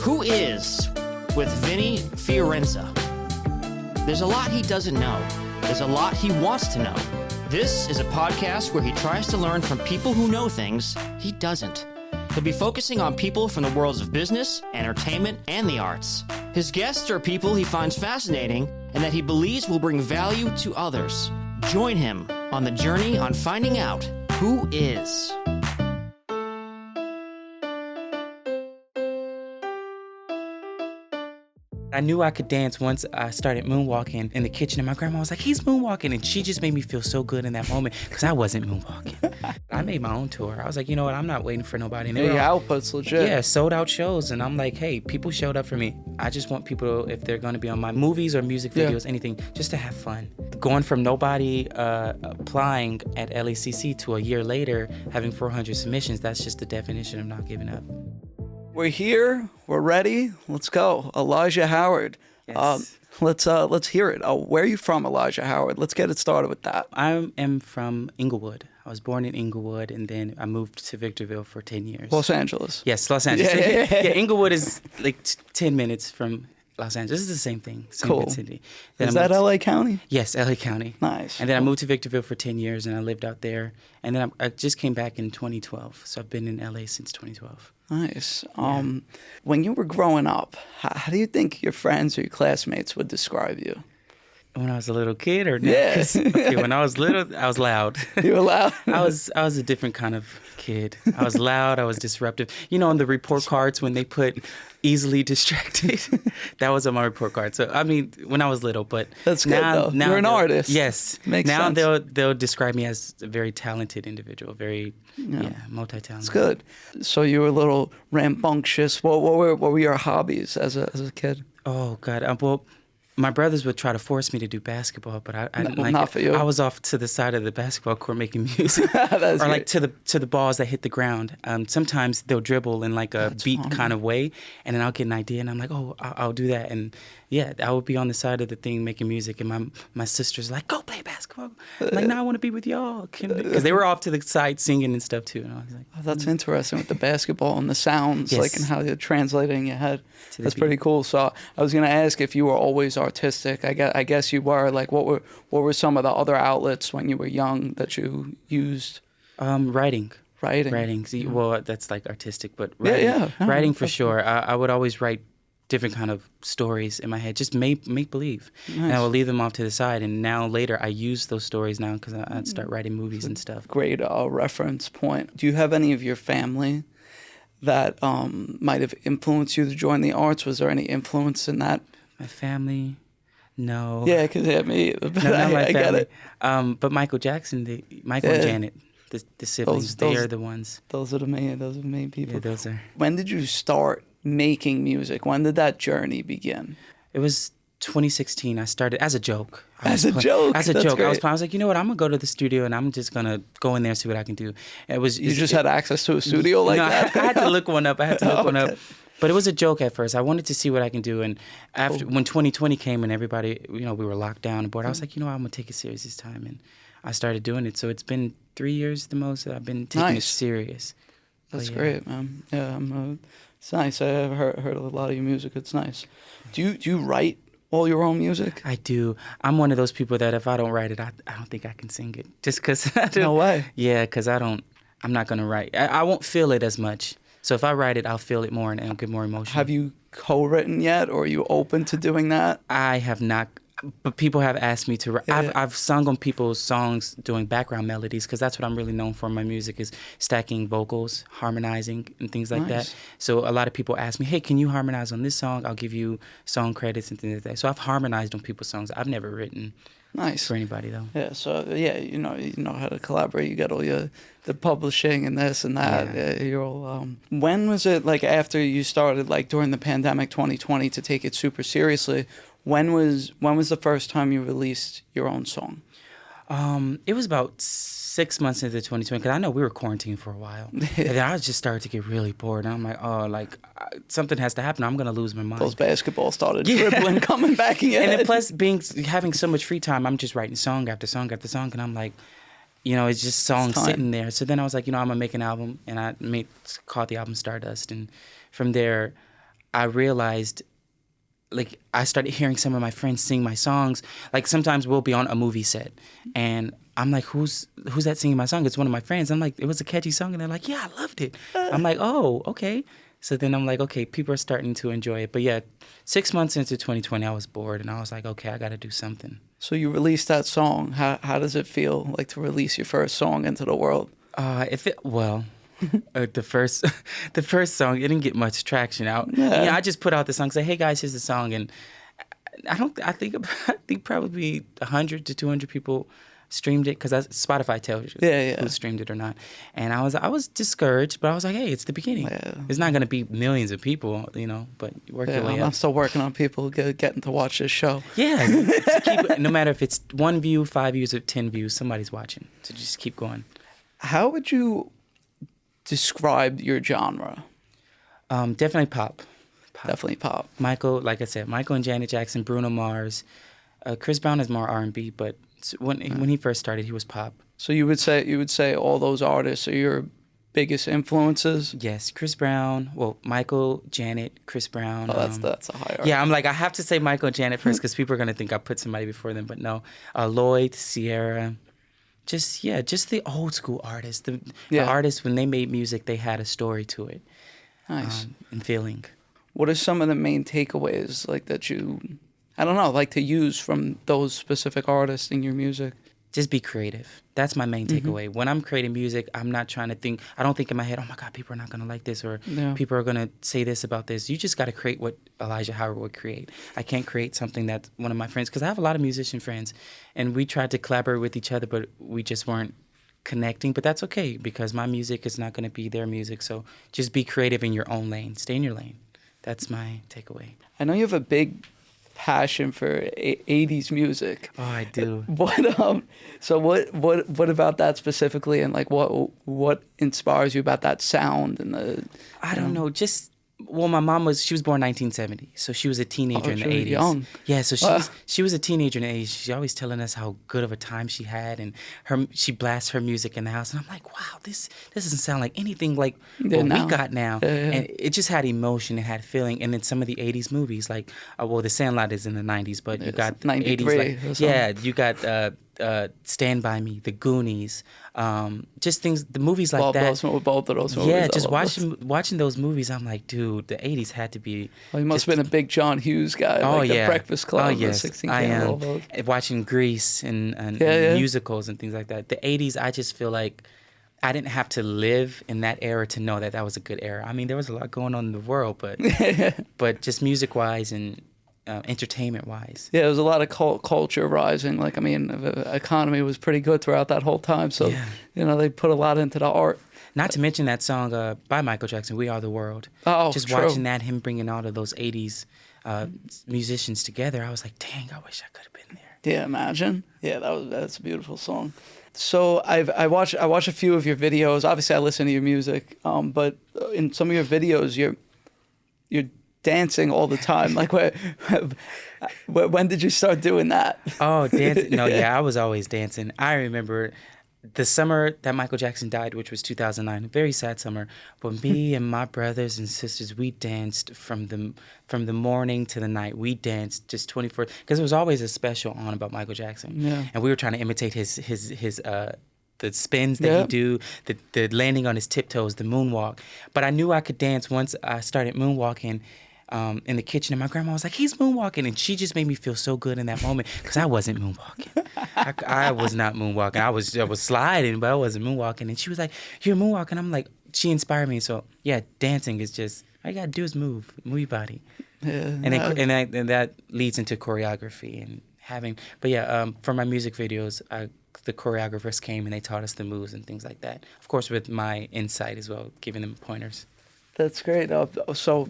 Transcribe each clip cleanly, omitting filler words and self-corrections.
Who Is with Vinny Fiorenza. There's a lot he doesn't know. There's a lot he wants to know. This is a podcast where he tries to learn from people who know things he doesn't. He'll be focusing on people from the worlds of business, entertainment, and the arts. His guests are people he finds fascinating and that he believes will bring value to others. Join him on the journey on finding out who is. I knew I could dance once I started moonwalking in the kitchen, and my grandma was like, he's moonwalking, and she just made me feel so good in that moment because I wasn't moonwalking. I made my own tour. I was like, you know what, I'm not waiting for nobody. And your output's legit. Yeah, sold out shows, and I'm like, hey, people showed up for me. I just want people, if they're going to be on my movies or music videos, anything, just to have fun. Going from nobody applying at LACC to a year later having 400 submissions, that's just the definition of not giving up. We're here. We're ready. Let's go. Elijah Howard. Yes. Let's hear it. Where are you from, Elijah Howard? Let's get it started with that. I am from Inglewood. I was born in Inglewood, and then I moved to Victorville for 10 years. Los Angeles. Yes, Los Angeles. Yeah. Inglewood is like 10 minutes from Los Angeles. It's the same thing. Same Cool. city. Is that LA County? Yes, LA County. Nice. And then I moved to Victorville for 10 years, and I lived out there. And then I just came back in 2012. So I've been in LA since 2012. Nice. When you were growing up, how do you think your friends or your classmates would describe you? When I was a little kid or now? Yes. Okay, when I was little, I was loud. You were loud? I was a different kind of kid. I was loud. I was disruptive. You know, on the report cards when they put easily distracted, that was on my report card. So I mean, when I was little, but that's good though. Now you're an artist. Yes. Makes now sense. they'll describe me as a very talented individual, very multi-talented. It's good. So you were a little rambunctious. What were your hobbies as a kid? Oh God. Well, my brothers would try to force me to do basketball, but I didn't like not it. for you. I was off to the side of the basketball court making music, That's or like great. to the balls that hit the ground. Sometimes they'll dribble in like a beat kind of way, and then I'll get an idea, and I'm like, oh, I'll do that, and yeah, I would be on the side of the thing making music, and my sister's like, go play basketball. I'm like, no, I want to be with y'all, because they were off to the side singing and stuff too, and I was like, Oh, that's interesting with the basketball and the sounds, Yes. like and how you're translating in your head. To the That's beat. pretty cool. So I was gonna ask if you were always artistic. I guess you were. Like, what were some of the other outlets when you were young that you used? Writing. Writing. See, well, that's like artistic, but writing, Yeah. writing for sure. I would always write different kind of stories in my head, just make believe, and I would leave them off to the side. And now later, I use those stories now because I'd start writing movies and stuff. Great reference point. Do you have any of your family that might have influenced you to join the arts? Was there any influence in that? My family, no. Yeah, because me either. But No, not my I get family. it. But Michael Jackson, Michael and Janet, the siblings, they those- are the ones. Those are the main people. Yeah, those are. When did you start making music? When did that journey begin? It was 2016. I started as a joke. As a joke? As a That's joke. great. I was like, you know what? I'm gonna go to the studio and I'm just gonna go in there and see what I can do. You just had access to a studio like that? I had to look one up. One up. Okay. But it was a joke at first. I wanted to see what I can do. And after when 2020 came and everybody, we were locked down and bored, I was like, you know what? I'm gonna take it serious this time. And I started doing it. So it's been 3 years the most that I've been taking it serious. That's great, man. Yeah, it's nice. I've heard a lot of your music. It's nice. Do you write all your own music? I do. I'm one of those people that if I don't write it, I don't think I can sing it. Just because I don't. No way. Yeah, because I'm not going to write. I won't feel it as much. So if I write it, I'll feel it more and I'll get more emotion. Have you co-written yet, or are you open to doing that? I have not. But people have asked me to write. Yeah. I've sung on people's songs doing background melodies because that's what I'm really known for in my music is stacking vocals, harmonizing, and things like that. Nice. So a lot of people ask me, hey, can you harmonize on this song? I'll give you song credits and things like that. So I've harmonized on people's songs. I've never written Nice. for anybody, though. Yeah, so you know how to collaborate. You got all the publishing and this and that. Yeah. You're all. When was it like after you started like during the pandemic 2020 to take it super seriously? When was the first time you released your own song? It was about 6 months into 2020 because I know we were quarantined for a while, and then I just started to get really bored. And I'm like, something has to happen. I'm gonna lose my mind. Those basketballs started dribbling, coming back in your And head. then plus having so much free time, I'm just writing song after song after song, and I'm like, it's just songs sitting there. So then I was like, I'm gonna make an album, and called the album Stardust, and from there, I realized, like, I started hearing some of my friends sing my songs. Like, sometimes we'll be on a movie set, and I'm like, who's that singing my song? It's one of my friends. I'm like, it was a catchy song, and they're like, yeah, I loved it. I'm like, oh, okay. So then I'm like, okay, people are starting to enjoy it. But yeah, 6 months into 2020, I was bored, and I was like, okay, I got to do something. So you released that song. How does it feel like to release your first song into the world? The first song, it didn't get much traction out. Yeah. I just put out the song, say, hey guys, here's the song, and I think probably 100 to 200 people streamed it, because Spotify tells you who streamed it or not. And I was discouraged, but I was like, hey, it's the beginning. Yeah. It's not gonna be millions of people, but you work your way up. I'm still working on people getting to watch this show. Yeah, no matter if it's 1 view, 5 views, or 10 views, somebody's watching. So just keep going. How would you describe your genre? Definitely pop. Definitely pop. Michael, like I said, Michael and Janet Jackson, Bruno Mars. Chris Brown is more R&B, but when he first started, he was pop. So you would say all those artists are your biggest influences? Yes, Chris Brown. Well, Michael, Janet, Chris Brown. Oh, that's a hierarchy. Yeah, I'm like, I have to say Michael and Janet first, because people are gonna think I put somebody before them, but no. Lloyd, Sierra. Just the old school artists. The artists, when they made music, they had a story to it. Nice. And feeling. What are some of the main takeaways that you, I don't know, like to use from those specific artists in your music? Just be creative. That's my main takeaway. When I'm creating music, I'm not trying to think. I don't think in my head, oh my God, people are not going to like this, or people are going to say this about this. You just got to create what Elijah Howard would create. I can't create something that one of my friends, because I have a lot of musician friends, and we tried to collaborate with each other, but we just weren't connecting. But that's okay, because my music is not going to be their music. So just be creative in your own lane. Stay in your lane. That's my takeaway. I know you have a big passion for 80s music. Oh, I do. What about that specifically, and like what inspires you about that sound and the I don't know, just my mom was born 1970, so she was a teenager in the 80s. Young. Yeah, so she was a teenager in the 80s. She's always telling us how good of a time she had, and she blasts her music in the house, and I'm like, wow, this doesn't sound like anything like what we got now. And it just had emotion, it had feeling. And then some of the 80s movies, like The Sandlot is in the 90s, but you got 80s, like, you got Stand By Me, The Goonies, just things, the movies like that. Both of those movies. Yeah, just watching those movies, I'm like, dude, the 80s had to be. Well, you must have been a big John Hughes guy. The Breakfast Club. Oh, yes, 16 I am. Those. Watching Grease and musicals and things like that. The 80s, I just feel like I didn't have to live in that era to know that was a good era. I mean, there was a lot going on in the world, but just music-wise and entertainment-wise. Yeah, there was a lot of culture rising. Like, I mean, the economy was pretty good throughout that whole time. So, they put a lot into the art. Not to mention that song by Michael Jackson, We Are the World. Oh, just true. Watching that, him bringing all of those 80s musicians together, I was like, dang, I wish I could have been there. Yeah, imagine. Yeah, that's a beautiful song. So I watch a few of your videos. Obviously, I listen to your music, but in some of your videos, you're dancing all the time. Like, when did you start doing that? Oh, dancing! No, I was always dancing. I remember the summer that Michael Jackson died, which was 2009, a very sad summer. But me and my brothers and sisters, we danced from the morning to the night. We danced just 24, because there was always a special on about Michael Jackson. Yeah. And we were trying to imitate his the spins that he do, the landing on his tiptoes, the moonwalk. But I knew I could dance once I started moonwalking. In the kitchen, and my grandma was like, he's moonwalking, and she just made me feel so good in that moment, because I wasn't moonwalking. I was not moonwalking. I was sliding, but I wasn't moonwalking. And she was like, you're moonwalking. I'm like, she inspired me. So yeah, dancing is just, all you gotta do is move your body. Yeah, and that leads into choreography and having. But yeah, for my music videos, the choreographers came and they taught us the moves and things like that. Of course, with my insight as well, giving them pointers. That's great. So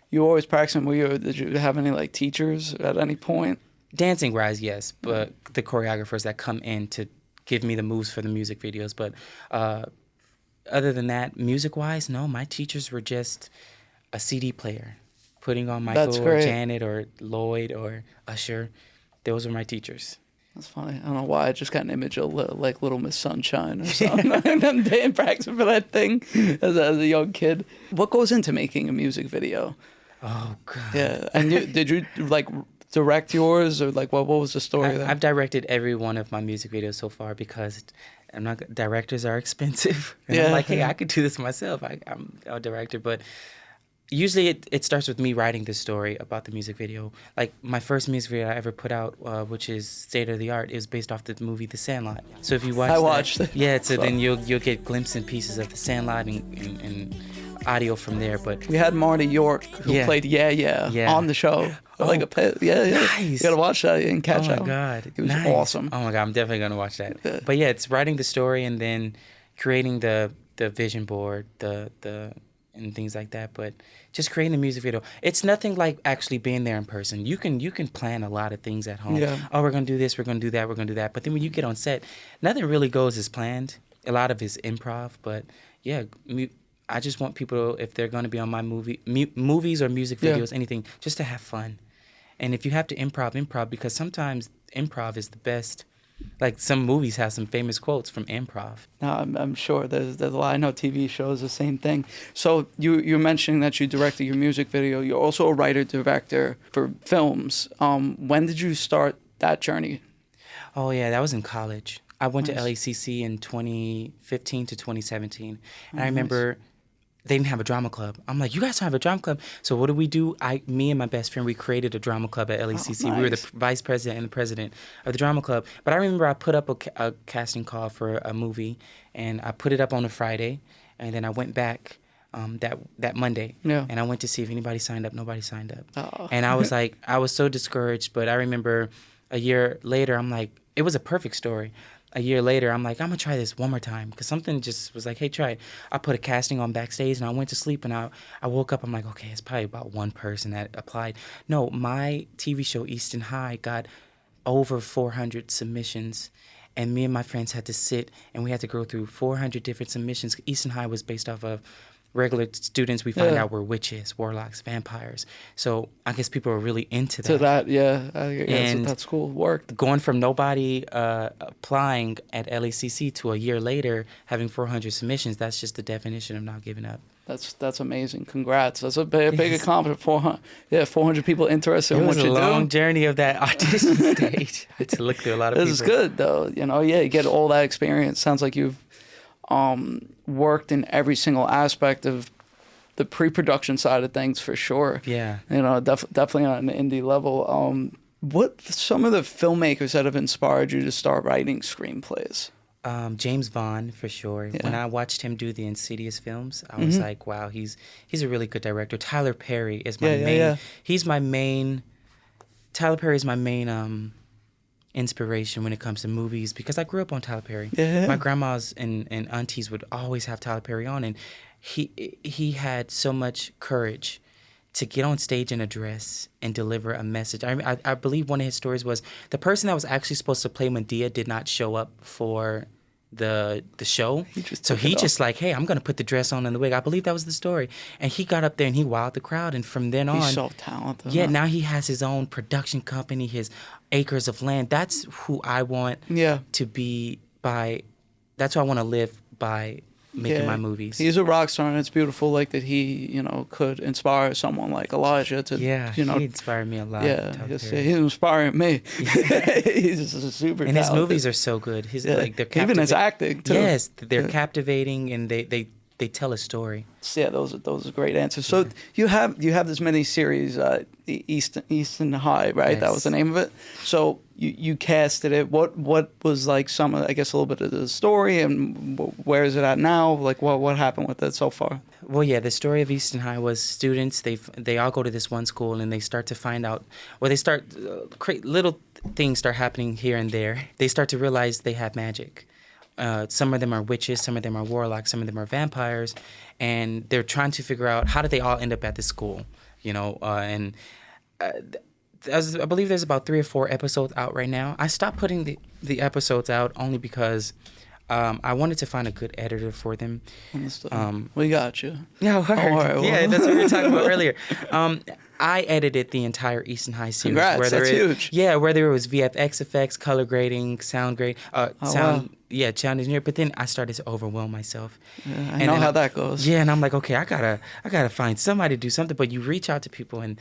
you always practicing? Did you have any like teachers at any point? Dancing wise, yes, but the choreographers that come in to give me the moves for the music videos. But other than that, music wise, no, my teachers were just a CD player, putting on Michael or Janet or Lloyd or Usher. Those were my teachers. That's funny. I don't know why. I just got an image of like Little Miss Sunshine or something. And I'm practicing for that thing as a young kid. What goes into making a music video? Oh God. Yeah, and did you like direct yours, or like what was the story there? I've directed every one of my music videos so far because directors are expensive. And I'm like, hey, I could do this myself. I'm a director, but usually it starts with me writing the story about the music video. Like my first music video I ever put out, which is State of the Art, is based off the movie The Sandlot. So if you watch watched it. Yeah, so then you'll get glimpses and pieces of The Sandlot and audio from there. But we had Marty York who played on the show. Like a pet. Yeah. Nice. You gotta watch that and catch out. Oh my God. It was nice. awesome. Oh my God, I'm definitely gonna watch that. Yeah. But yeah, it's writing the story and then creating the vision board, the and things like that. But just creating the music video, it's nothing like actually being there in person. You can plan a lot of things at home. Yeah. Oh, we're gonna do this, we're gonna do that, we're gonna do that. But then when you get on set, nothing really goes as planned. A lot of it's improv. But yeah, I just want people, if they're gonna be on my movies or music videos, anything, just to have fun. And if you have to improv, because sometimes improv is the best. Like some movies have some famous quotes from improv. No, I'm sure there's a lot. I know TV shows the same thing. So you're mentioning that you directed your music video. You're also a writer-director for films. When did you start that journey? Oh yeah, that was in college. I went to LACC in 2015 to 2017. And I remember they didn't have a drama club. I'm like, you guys don't have a drama club. So what do? Me and my best friend, we created a drama club at LACC. We were the vice president and the president of the drama club. But I remember I put up a casting call for a movie, and I put it up on a Friday, and then I went back that Monday, and I went to see if anybody signed up. Nobody signed up. Oh. And I was like, I was so discouraged. But I remember a year later, I'm like, it was a perfect story. A year later, I'm like, I'm going to try this one more time because something just was like, hey, try it. I put a casting on backstage, and I went to sleep, and I woke up. I'm like, okay, it's probably about one person that applied. No, my TV show, Easton High, got over 400 submissions, and me and my friends had to sit, and we had to go through 400 different submissions. Easton High was based off of regular students we find out were witches, warlocks, vampires. So I guess people were really into that. To that, and that's cool. It worked. Going from nobody applying at LACC to a year later having 400 submissions, that's just the definition of not giving up. That's amazing. Congrats. That's a big accomplishment. 400 people interested in what you do. It was a long journey of that audition stage. I had to look through a lot of people. This is good, though. You get all that experience. Sounds like you've worked in every single aspect of the pre-production side of things for sure. Yeah. Definitely on an indie level. What some of the filmmakers that have inspired you to start writing screenplays? James Vaughn, for sure. Yeah. When I watched him do the Insidious films, I was like, wow, he's a really good director. Tyler Perry is my main. Yeah. He's my main. Tyler Perry is my main inspiration when it comes to movies because I grew up on Tyler Perry. Yeah. My grandmas and aunties would always have Tyler Perry on, and he had so much courage to get on stage and address and deliver a message. I believe one of his stories was the person that was actually supposed to play Medea did not show up for the show. He just like, hey, I'm going to put the dress on and the wig. I believe that was the story. And he got up there and he wowed the crowd. And from then on... He's so talented. Yeah, now he has his own production company, his acres of land. That's who I want to be by... That's who I want to live by making my movies. He's a rock star, and it's beautiful like that he, could inspire someone like Elijah to, he inspired me a lot. Yeah, he's inspiring me. Yeah. He's super and talented. his movies are so good. They're even his acting, too. Yes, they're captivating, and they tell a story. Yeah, those are great answers. So you have this mini series, Easton High, right? Yes. That was the name of it. So you casted it. What was like some of, I guess, a little bit of the story, and where is it at now? Like what happened with it so far? Well, yeah, the story of Easton High was students. They all go to this one school, and they start to find out, or they start little things start happening here and there. They start to realize they have magic. Some of them are witches, some of them are warlocks, some of them are vampires, and they're trying to figure out how did they all end up at this school, I believe there's about 3 or 4 episodes out right now. I stopped putting the episodes out only because I wanted to find a good editor for them. We got you. No, yeah, that's what we were talking about earlier. I edited the entire Easton High series. Congrats, that's huge. Yeah, whether it was VFX effects, color grading, sound grade, sound. Wow. Yeah, sound engineer. But then I started to overwhelm myself. Yeah, I know how that goes. Yeah, and I'm like, okay, I gotta find somebody to do something. But you reach out to people, and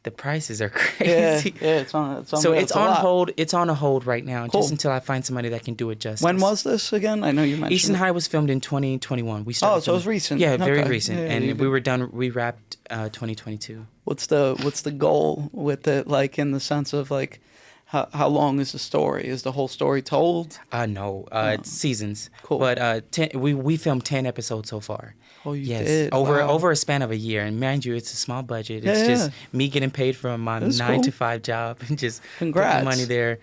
the prices are crazy. Yeah, it's on. So it's on lot. hold. It's on a hold right now, Cool. just until I find somebody that can do it justice. When was this again? I know you mentioned. Easton High was filmed in 2021. We started. Oh, so it was recent. Yeah, very Okay. recent, Yeah, and we were done. We wrapped 2022. What's the goal with it? Like in the sense of like, how long is the story? Is the whole story told? No, it's seasons. Cool. But we filmed 10 episodes so far. Oh, you yes, did? over Wow. over a span of a year. And mind you, it's a small budget. It's Yeah, just yeah. me getting paid from my That's 9 to cool. 5 job and just Congrats. putting money there.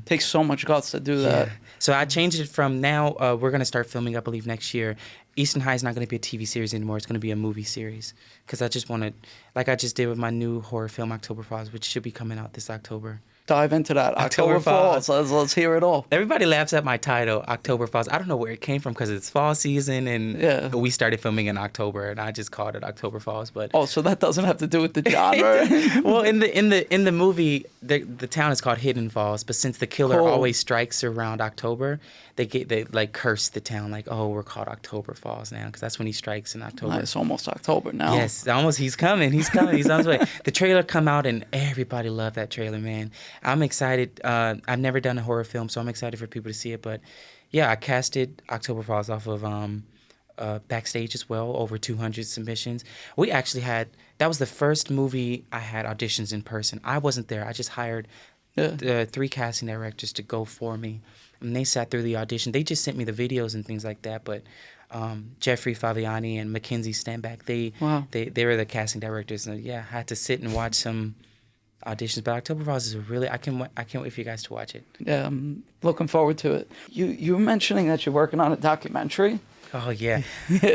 Takes so much guts to do that. Yeah. So I changed it from now. We're gonna start filming, I believe, next year. Easton High is not gonna be a TV series anymore. It's gonna be a movie series because I just want to, like I just did with my new horror film October Falls, which should be coming out this October. Dive into that. October October Falls. Falls. Let's hear it all. Everybody laughs at my title, October Falls. I don't know where it came from because it's fall season and Yeah. we started filming in October, and I just called it October Falls. But Oh, so that doesn't have to do with the genre. well, in the movie, the town is called Hidden Falls, but since the killer Cool. always strikes around October, they like curse the town like, oh, we're called October Falls now because that's when he strikes in October. It's almost October now. Yes, almost. He's coming. He's on his way. The trailer come out and everybody loved that trailer, man. I'm excited. I've never done a horror film, so I'm excited for people to see it. But yeah, I casted October Falls off of Backstage as well. Over 200 submissions. We actually had, that was the first movie I had auditions in person. I wasn't there. I just hired the 3 casting directors to go for me, and they sat through the audition. They just sent me the videos and things like that, but. Jeffrey Faviani and Mackenzie Stanback, they were the casting directors, and yeah, I had to sit and watch some auditions. But October Falls is I can't wait for you guys to watch it. Yeah, I'm looking forward to it. You were mentioning that you're working on a documentary. Oh yeah.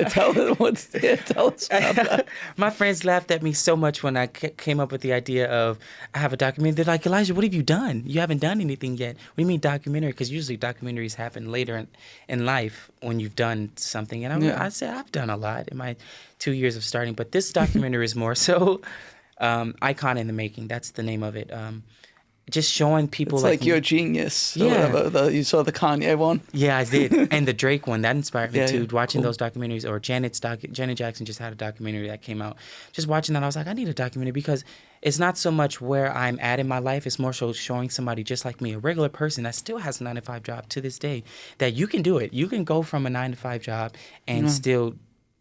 Tell us about that. My friends laughed at me so much when I came up with the idea of I have a documentary. They're like, Elijah, what have you done? You haven't done anything yet. What do you mean documentary? Because usually documentaries happen later in life when you've done something. And I said, I've done a lot in my 2 years of starting, but this documentary is more so Icon in the Making. That's the name of it. Just showing people it's like your genius. Or Yeah. whatever. You saw the Kanye one. Yeah, I did. And the Drake one, that inspired me too. Yeah, Watching cool. those documentaries, or Janet Jackson just had a documentary that came out. Just watching that, I was like, I need a documentary because it's not so much where I'm at in my life. It's more so showing somebody just like me, a regular person that still has a 9-to-5 job to this day, that you can do it. You can go from a 9-to-5 job and still,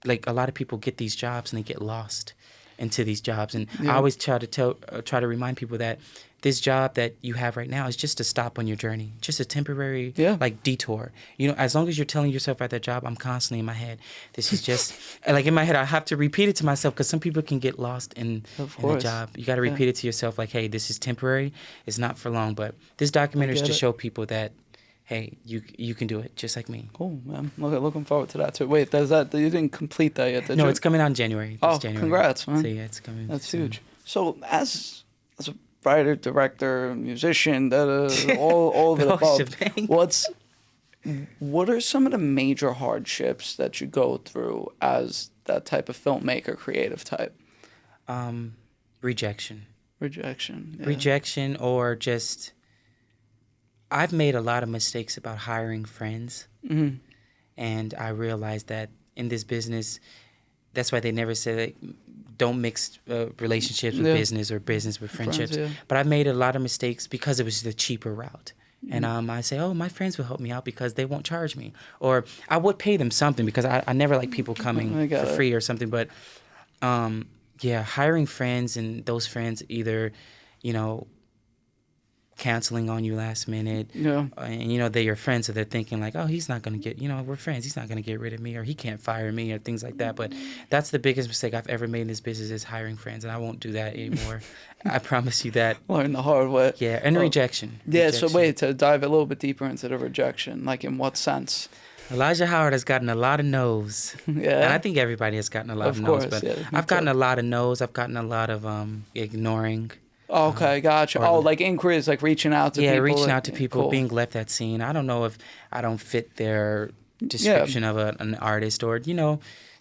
like a lot of people get these jobs and they get lost into these jobs. And I always try to remind people that this job that you have right now is just a stop on your journey, just a temporary like detour. You know, as long as you're telling yourself at that job, I'm constantly in my head, this is just like in my head, I have to repeat it to myself because some people can get lost in the job. You got to repeat it to yourself like, hey, this is temporary. It's not for long. But this documentary is to show people that, hey, you can do it just like me. Cool, man. Looking forward to that too. Wait, you didn't complete that yet, did you? No, it's coming out in January. January. Congrats, man. So yeah, it's coming. That's soon. huge. So as a writer, director, musician, all of it The whole above, shebang. what are some of the major hardships that you go through as that type of filmmaker, creative type? Rejection. Rejection. Yeah. Rejection, or just I've made a lot of mistakes about hiring friends, and I realized that in this business, that's why they never say that don't mix relationships with business or business with friendships. Friends, But I made a lot of mistakes because it was the cheaper route. And I say, oh, my friends will help me out because they won't charge me. Or I would pay them something because I never like people coming for free or something. But hiring friends, and those friends either, canceling on you last minute. Yeah. And, they're your friends, so they're thinking like, oh, he's not going to get, we're friends. He's not going to get rid of me, or he can't fire me, or things like that. But that's the biggest mistake I've ever made in this business, is hiring friends. And I won't do that anymore. I promise you that. Learn the hard way. Yeah, and rejection. Yeah, Rejection. so wait, to dive a little bit deeper into the rejection, like in what sense? Elijah Howard has gotten a lot of no's. Yeah. And I think everybody has gotten a lot of course, no's. But yeah, I've gotten a lot of no's. I've gotten a lot of ignoring. Okay, gotcha. Like inquiries, like reaching out to people. Yeah, reaching out to people, cool. being left at scene. I don't know if I don't fit their description of an artist, or,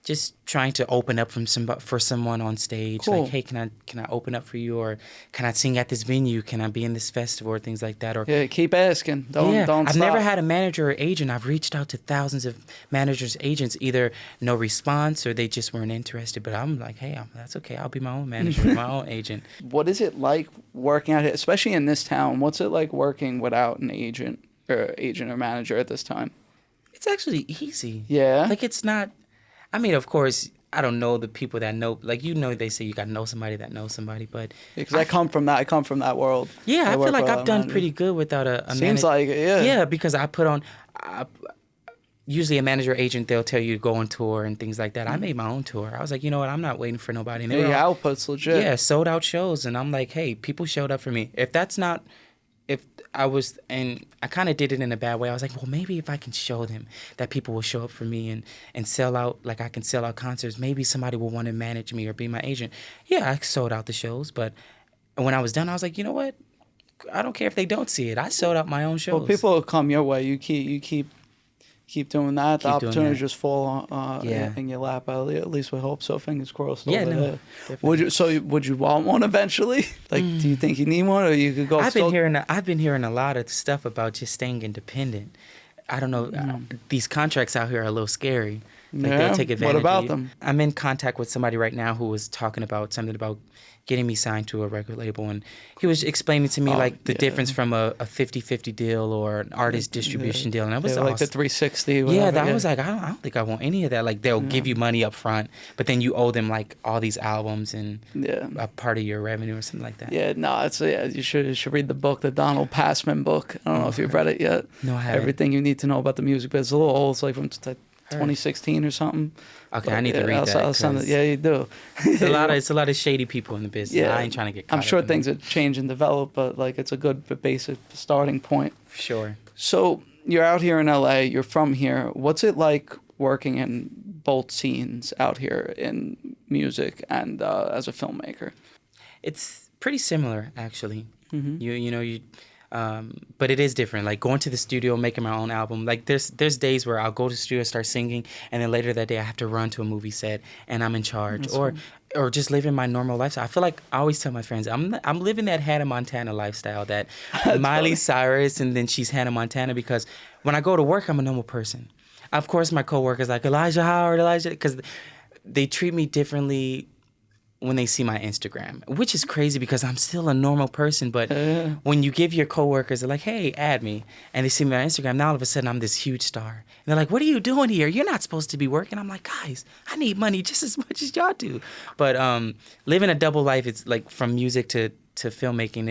just trying to open up for someone on stage. Cool. Like, hey, can I open up for you, or can I sing at this venue? Can I be in this festival, or things like that? Or Yeah, keep asking. Don't I've stop. never had a manager or agent. I've reached out to thousands of managers, agents, either no response or they just weren't interested. But I'm like, hey, that's okay. I'll be my own manager, my own agent. What is it like working out here, especially in this town? What's it like working without an agent or manager at this time? It's actually easy. Yeah. Like, it's not. I mean, of course, I don't know the people that know. Like, they say you got to know somebody that knows somebody, but Because I come from that world. yeah, I feel work like without I've a done manager. pretty good without a Seems manager. like it, yeah. Yeah, because I put on. Usually a manager or agent, they'll tell you to go on tour and things like that. I made my own tour. I was like, you know what? I'm not waiting for nobody. And they Yeah, were your all- output's legit. Yeah, sold out shows. And I'm like, hey, people showed up for me. If I was, and I kind of did it in a bad way. I was like, well, maybe if I can show them that people will show up for me and sell out, like I can sell out concerts, maybe somebody will want to manage me or be my agent. Yeah, I sold out the shows. But when I was done, I was like, you know what? I don't care if they don't see it. I sold out my own shows. Well, people will come your way. You keep doing that. The Keep doing opportunities that. just fall Yeah. in your lap. At least we hope so. Fingers crossed. Yeah, over no, there. definitely. Would you want one eventually? Like, do you think you need one, or you could go? I've been hearing a lot of stuff about just staying independent. I don't know. These contracts out here are a little scary. Like, Yeah? they'll take advantage. What about of you. them? I'm in contact with somebody right now who was talking about something about getting me signed to a record label, and he was explaining to me like the difference from a 50-50 deal or an artist distribution deal, and that was like the awesome. 360. Yeah, Whatever, I was like, I don't think I want any of that. Like, they'll give you money up front, but then you owe them like all these albums and a part of your revenue or something like that. Yeah, no, you should read the book, the Donald Passman book. I don't know if you've read it yet. No, I haven't. Everything you need to know about the music, but it's a little old. It's like from 2016 or something. Okay, But I need to read that. I'll send it. 'cause Yeah, you do. It's a lot of shady people in the business. Yeah, I ain't trying to get caught I'm sure up in things it. would change and develop, but like it's a good basic starting point. For sure. So you're out here in LA. You're from here. What's it like working in both scenes out here in music and as a filmmaker? It's pretty similar, actually. Mm-hmm. But it is different. Like, going to the studio, making my own album. Like, there's days where I'll go to the studio, start singing, and then later that day I have to run to a movie set and I'm in charge, or just living my normal lifestyle. I feel like I always tell my friends, I'm living that Hannah Montana lifestyle, that Miley Cyrus, and then she's Hannah Montana, because when I go to work, I'm a normal person. Of course, my coworkers like Elijah Howard, because they treat me differently when they see my Instagram, which is crazy because I'm still a normal person. But when you give your coworkers, they're like, hey, add me. And they see me on Instagram, now all of a sudden I'm this huge star. And they're like, what are you doing here? You're not supposed to be working. I'm like, guys, I need money just as much as y'all do. But living a double life, it's like from music to filmmaking,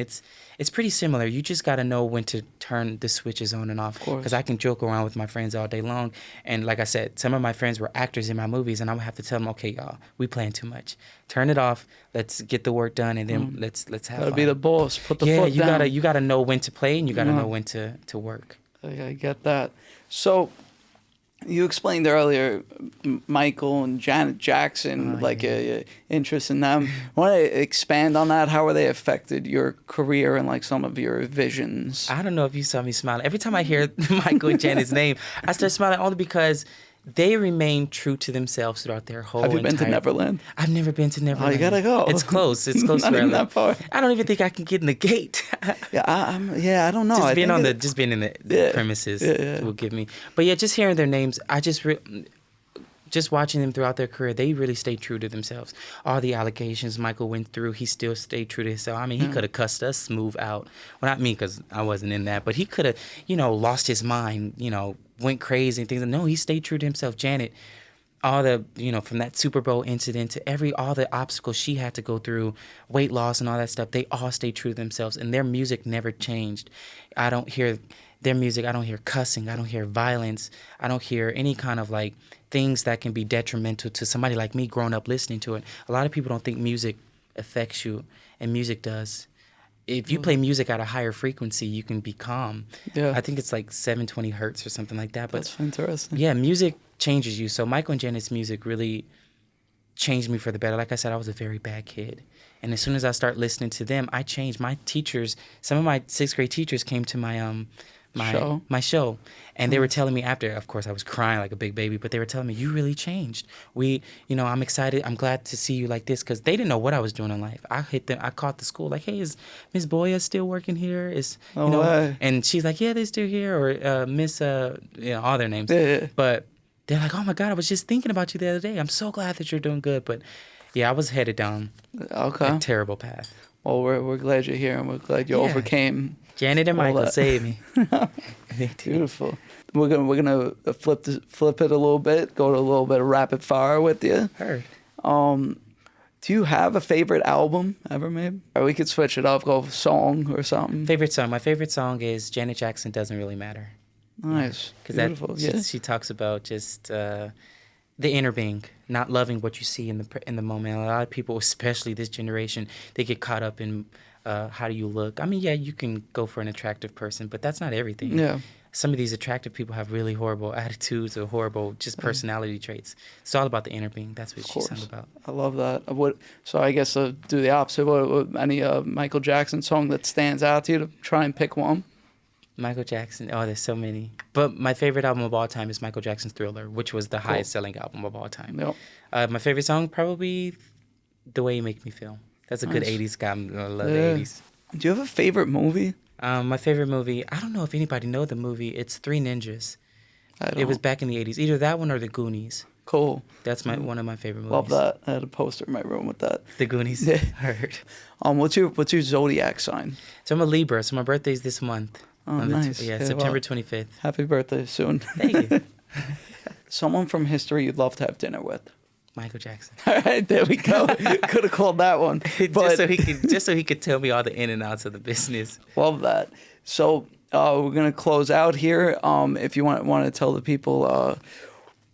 it's pretty similar. You just got to know when to turn the switches on and off. Because I can joke around with my friends all day long. And like I said, some of my friends were actors in my movies, and I would have to tell them, okay, y'all, we playing too much. Turn it off. Let's get the work done, and then let's have Gotta fun. be the boss. Put the foot down. You gotta know when to play, and you gotta know when to work. I get that. So you explained earlier Michael and Janet Jackson, interest in them. Want to expand on that? How are they affected your career and like some of your visions? I don't know if you saw me smiling. Every time I hear Michael and Janet's name, I start smiling only because they remain true to themselves throughout their whole Have you been to Neverland? I've never been to Neverland. Oh, you gotta go. It's close. It's close. Not to even where I that live. far. I don't even think I can get in the gate. I don't know. Just being in the premises will give me. But yeah, just hearing their names, I just watching them throughout their career, they really stayed true to themselves. All the allegations Michael went through, he still stayed true to himself. I mean, he could have cussed us smooth out. Well, not me, because I wasn't in that, but he could have, lost his mind, went crazy and things. No, he stayed true to himself. Janet, all the, from that Super Bowl incident to all the obstacles she had to go through, weight loss and all that stuff, they all stayed true to themselves, and their music never changed. I don't hear their music, I don't hear cussing, I don't hear violence, I don't hear any kind of like things that can be detrimental to somebody like me growing up listening to it. A lot of people don't think music affects you, and music does. If you play music at a higher frequency, you can be calm. Yeah. I think it's like 720 hertz or something like that. But That's interesting. yeah, music changes you. So Michael and Janet's music really changed me for the better. Like I said, I was a very bad kid. And as soon as I start listening to them, I changed. My teachers, some of my 6th grade teachers came to my show. And they were telling me after, of course, I was crying like a big baby, but they were telling me, you really changed. I'm excited. I'm glad to see you like this, because they didn't know what I was doing in life. I caught the school like, hey, is Miss Boya still working here? Way. And she's like, yeah, they're still here. Or Miss, all their names. Yeah. But they're like, oh my God, I was just thinking about you the other day. I'm so glad that you're doing good. But yeah, I was headed down a terrible path. Well, we're glad you're here, and we're glad you overcame. Janet and Michael saved me. Beautiful. We're gonna flip it a little bit. Go to a little bit of rapid fire with you. Heard. Do you have a favorite album ever made? Or we could switch it up, go song or something. Favorite song. My favorite song is Janet Jackson, Doesn't Really Matter. Nice. Because she talks about just the inner being, not loving what you see in the moment. A lot of people, especially this generation, they get caught up in how do you look. I mean, yeah, you can go for an attractive person, but that's not everything. Yeah. Some of these attractive people have really horrible attitudes or horrible just personality traits. It's all about the inner being. That's what she's talking about. I love that. So I guess do the opposite. What any Michael Jackson song that stands out to you, to try and pick one? Michael Jackson. Oh, there's so many. But my favorite album of all time is Michael Jackson's Thriller, which was the highest selling album of all time. Yep. My favorite song, probably The Way You Make Me Feel. That's a good 80s guy. I love the 80s. Do you have a favorite movie? My favorite movie, I don't know if anybody know the movie. It's Three Ninjas. It was back in the 80s. Either that one or The Goonies. Cool. That's one of my favorite movies. Love that. I had a poster in my room with that. The Goonies. Yeah. Heard. What's your zodiac sign? So I'm a Libra. So my birthday's this month. Oh, nice. September 25th. Happy birthday soon. Thank you. Someone from history you'd love to have dinner with. Michael Jackson. All right, there we go. Could have called that one. But just so he could tell me all the in and outs of the business. Love that. So we're gonna close out here. If you want to tell the people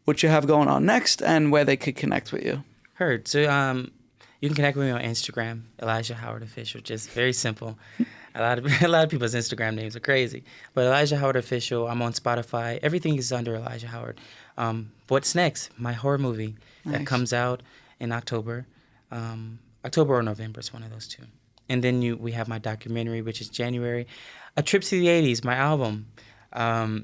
what you have going on next and where they could connect with you. Heard. So you can connect with me on Instagram, Elijah Howard Official. Just very simple. A lot of people's Instagram names are crazy, but Elijah Howard Official. I'm on Spotify. Everything is under Elijah Howard. What's next? My horror movie that comes out in October. October or November is one of those two. And then we have my documentary, which is January. A Trip to the 80s, my album.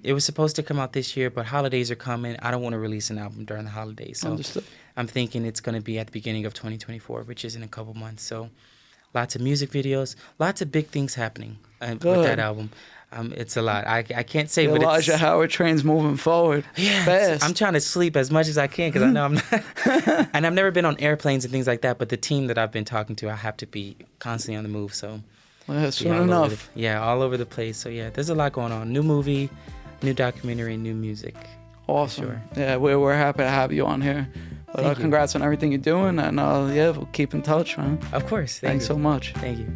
It was supposed to come out this year, but holidays are coming. I don't want to release an album during the holidays. So Understood. I'm thinking it's going to be at the beginning of 2024, which is in a couple months. So lots of music videos, lots of big things happening with that album. It's a lot. I can't say, but Elijah Howard train's moving forward. Yeah, fast. I'm trying to sleep as much as I can because I know I'm not. And I've never been on airplanes and things like that. But the team that I've been talking to, I have to be constantly on the move. So soon enough. All over the place. So yeah, there's a lot going on. New movie, new documentary, new music. Awesome. Sure. Yeah, we're happy to have you on here. But, congrats on everything you're doing, and we'll keep in touch, man. Of course. Thanks so much. Thank you.